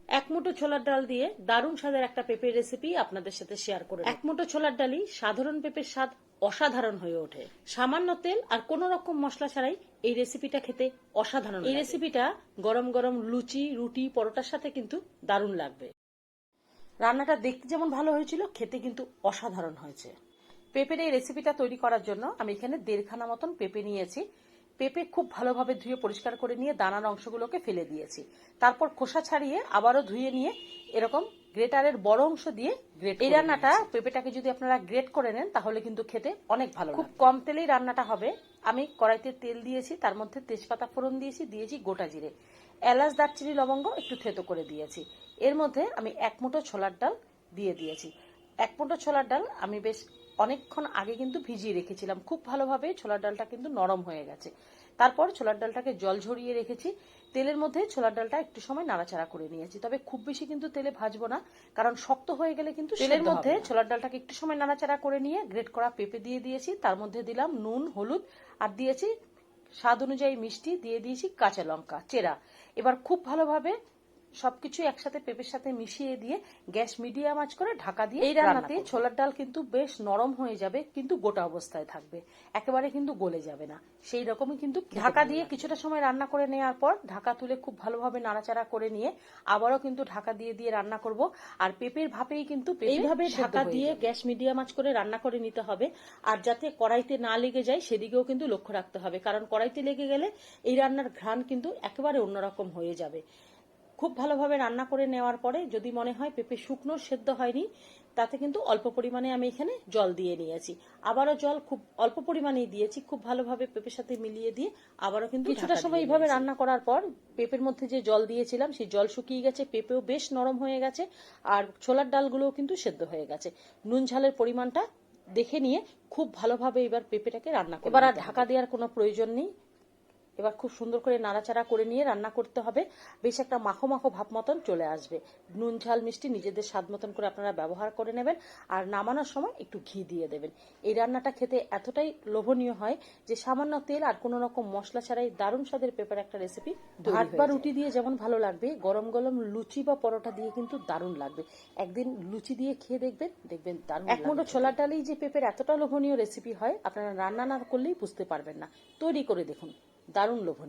এক মুঠো ছোলার ডাল দিয়ে দারুণ স্বাদের একটা পেঁপের রেসিপি আপনাদের সাথে শেয়ার করে। এক মুঠো ছোলার ডালই সাধারণ পেঁপের স্বাদ অসাধারণ হয়ে ওঠে। সামান্য তেল আর কোন রকম মশলা ছাড়াই এই রেসিপিটা খেতে অসাধারণ। এই রেসিপিটা গরম গরম লুচি, রুটি, পরোটার সাথে কিন্তু দারুণ লাগবে। রান্নাটা দেখতে যেমন ভালো হয়েছিল, খেতে কিন্তু অসাধারণ হয়েছে। পেঁপের এই রেসিপিটা তৈরি করার জন্য আমি এখানে 1.5 খানা মতন পেঁপে নিয়েছি। পেঁপে খুব ভালোভাবে ধুয়ে পরিষ্কার করে নিয়ে দানার অংশগুলোকে ফেলে দিয়েছি। তারপর খোসা ছাড়িয়ে আবারও ধুয়ে নিয়ে এরকম গ্রেটারের বড় অংশ দিয়ে গ্রেট। এই রান্নাটা পেঁপেটাকে যদি আপনারা গ্রেট করে নেন তাহলে কিন্তু খেতে অনেক ভালো। খুব কম তেলেই রান্নাটা হবে। আমি কড়াইতে তেল দিয়েছি, তার মধ্যে তেজপাতা ফোড়ন দিয়েছি গোটা জিরে, এলাচ, দারচিনি, লবঙ্গ একটু থেতো করে দিয়েছি। এর মধ্যে আমি 1 মুঠো ছোলার ডাল দিয়ে দিয়েছি। 1 মুঠো ছোলার ডাল আমি বেশ অনেকক্ষণ আগে কিন্তু ভিজিয়ে রেখেছিলাম। খুব ভালোভাবে ছোলার ডালটা কিন্তু নরম হয়ে গেছে। তারপর ছোলার ডালটাকে জল ঝরিয়ে রেখেছি। তেলের মধ্যে ছোলার ডালটা একটু সময় নাড়াচাড়া করে নিয়েছি, তবে খুব বেশি কিন্তু তেলে ভাজবো না, কারণ শক্ত হয়ে গেলে কিন্তু তেলের মধ্যে ছোলার ডালটাকে একটু সময় নাড়াচাড়া করে নিয়ে গ্রেট করা পেঁপে দিয়ে দিয়েছি। তার মধ্যে দিলাম নুন, হলুদ আর দিয়েছি স্বাদ অনুযায়ী মিষ্টি, দিয়ে দিয়েছি কাঁচা লঙ্কা চেরা। এবার খুব ভালোভাবে সবকিছু একসাথে পেঁপের সাথে মিশিয়ে দিয়ে গ্যাস মিডিয়াম আঁচ করে ঢাকা দিয়ে এই রান্নাতে ছোলার ডাল কিন্তু বেশ নরম হয়ে যাবে, কিন্তু গোটা অবস্থায় থাকবে, একেবারে কিন্তু গলে যাবে না। সেই রকমই কিন্তু ঢাকা দিয়ে কিছুটা সময় রান্না করে নেওয়ার পর ঢাকা তুলে খুব ভালোভাবে নাড়াচাড়া করে নিয়ে আবারও কিন্তু ঢাকা দিয়ে দিয়ে রান্না করব। আর পেঁপের ভাপেই কিন্তু এইভাবে ঢাকা দিয়ে গ্যাস মিডিয়াম আঁচ করে রান্না করে নিতে হবে। আর যাতে কড়াইতে না লেগে যায় সেদিকেও কিন্তু লক্ষ্য রাখতে হবে, কারণ কড়াইতে লেগে গেলে এই রান্নার ঘ্রাণ কিন্তু একেবারে অন্যরকম হয়ে যাবে। খুব ভালোভাবে রান্না করে নেওয়ার পরে যদি মনে হয় পেঁপে শুকনো সেদ্ধ হয়নি, তাতে কিন্তু অল্প পরিমাণে আমি এখানে জল দিয়ে নিয়েছি। আবারও জল খুব অল্প পরিমাণেই দিয়েছি। খুব ভালোভাবে পেঁপের সাথে মিলিয়ে দিয়ে আবারও কিন্তু কিছুটা সময় এইভাবে রান্না করার পর পেঁপের মধ্যে যে জল দিয়েছিলাম সেই জল শুকিয়ে গেছে, পেঁপেও বেশ নরম হয়ে গেছে, আর ছোলার ডালগুলোও কিন্তু সেদ্ধ হয়ে গেছে। নুন ঝালের পরিমাণটা দেখে নিয়ে খুব ভালোভাবে এবার পেঁপেটাকে রান্না করব। এবার আর ঢাকা দেওয়ার কোনো প্রয়োজন নেই। এবার খুব সুন্দর করে নাড়াচাড়া করে নিয়ে রান্না করতে হবে। বেশ একটা মাখো মাখো ভাব মতন চলে আসবে। নুন ঝাল মিষ্টি নিজেদের স্বাদ মতন করে আপনারা ব্যবহার করে নেবেন, আর নামানোর সময় একটু ঘি দিয়ে দেবেন। এই রান্নাটা খেতে এতটাই লোভনীয় হয় যে সামান্য তেল আর কোনো রকম মশলা ছাড়াই দারুণ স্বাদের পেঁপের একটা রেসিপি। ভাত বা রুটি দিয়ে যেমন ভালো লাগবে, গরম গরম লুচি বা পরোটা দিয়ে কিন্তু দারুণ লাগবে। একদিন লুচি দিয়ে খেয়ে দেখবেন দারুণ। 1 মুঠো ছোলার ডালেই যে পেঁপের এতটা লোভনীয় রেসিপি হয়, আপনারা রান্না না করলেই বুঝতে পারবেন না। তৈরি করে দেখুন, দারুণ লোভনীয়।